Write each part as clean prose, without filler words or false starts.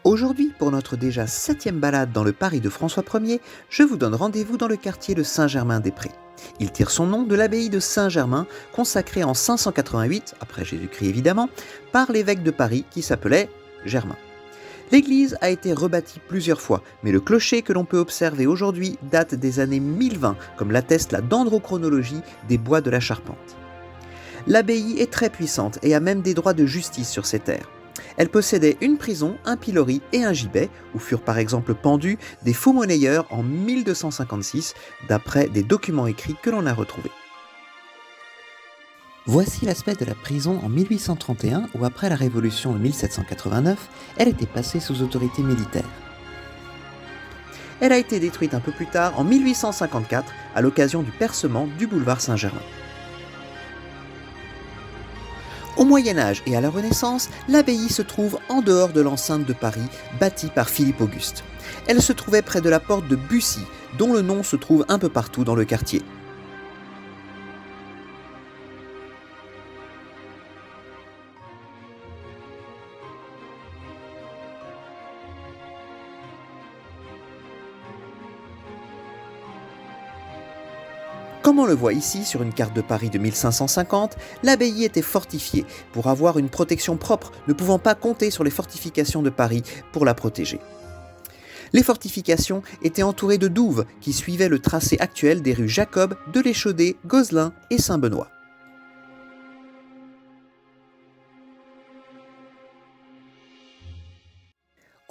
Aujourd'hui, pour notre déjà 7e balade dans le Paris de François Ier, je vous donne rendez-vous dans le quartier de Saint-Germain-des-Prés. Il tire son nom de l'abbaye de Saint-Germain, consacrée en 588, après Jésus-Christ évidemment, par l'évêque de Paris qui s'appelait Germain. L'église a été rebâtie plusieurs fois, mais le clocher que l'on peut observer aujourd'hui date des années 1020, comme l'atteste la dendrochronologie des bois de la Charpente. L'abbaye est très puissante et a même des droits de justice sur ses terres. Elle possédait une prison, un pilori et un gibet, où furent par exemple pendus des faux monnayeurs en 1256, d'après des documents écrits que l'on a retrouvés. Voici l'aspect de la prison en 1831, où après la Révolution de 1789, elle était passée sous autorité militaire. Elle a été détruite un peu plus tard, en 1854, à l'occasion du percement du boulevard Saint-Germain. Au Moyen-Âge et à la Renaissance, l'abbaye se trouve en dehors de l'enceinte de Paris, bâtie par Philippe Auguste. Elle se trouvait près de la porte de Bussy, dont le nom se trouve un peu partout dans le quartier. Comme on le voit ici sur une carte de Paris de 1550, l'abbaye était fortifiée pour avoir une protection propre, ne pouvant pas compter sur les fortifications de Paris pour la protéger. Les fortifications étaient entourées de douves qui suivaient le tracé actuel des rues Jacob, de l'Échaudé, Gozlin et Saint-Benoît.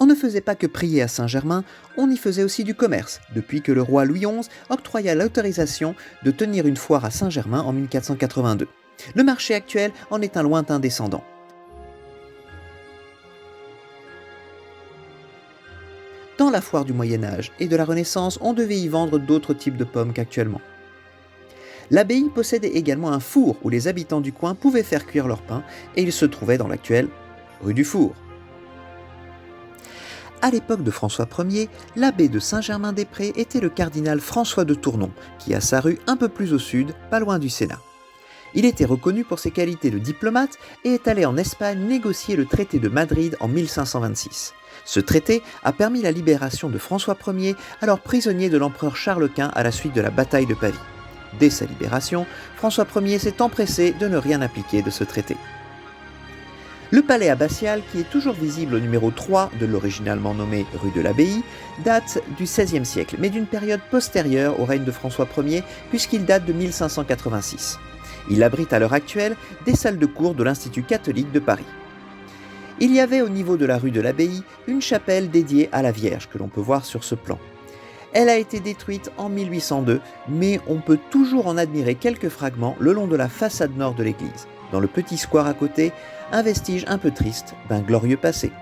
On ne faisait pas que prier à Saint-Germain, on y faisait aussi du commerce, depuis que le roi Louis XI octroya l'autorisation de tenir une foire à Saint-Germain en 1482. Le marché actuel en est un lointain descendant. Dans la foire du Moyen-Âge et de la Renaissance, on devait y vendre d'autres types de pommes qu'actuellement. L'abbaye possédait également un four où les habitants du coin pouvaient faire cuire leur pain, et il se trouvait dans l'actuelle rue du Four. À l'époque de François Ier, l'abbé de Saint-Germain-des-Prés était le cardinal François de Tournon, qui a sa rue un peu plus au sud, pas loin du Sénat. Il était reconnu pour ses qualités de diplomate et est allé en Espagne négocier le traité de Madrid en 1526. Ce traité a permis la libération de François Ier, alors prisonnier de l'empereur Charles Quint à la suite de la bataille de Pavie. Dès sa libération, François Ier s'est empressé de ne rien appliquer de ce traité. Le palais abbatial, qui est toujours visible au numéro 3 de l'originalement nommée rue de l'Abbaye, date du XVIe siècle, mais d'une période postérieure au règne de François Ier, puisqu'il date de 1586. Il abrite à l'heure actuelle des salles de cours de l'Institut catholique de Paris. Il y avait au niveau de la rue de l'Abbaye une chapelle dédiée à la Vierge que l'on peut voir sur ce plan. Elle a été détruite en 1802, mais on peut toujours en admirer quelques fragments le long de la façade nord de l'église. Dans le petit square à côté, un vestige un peu triste d'un glorieux passé.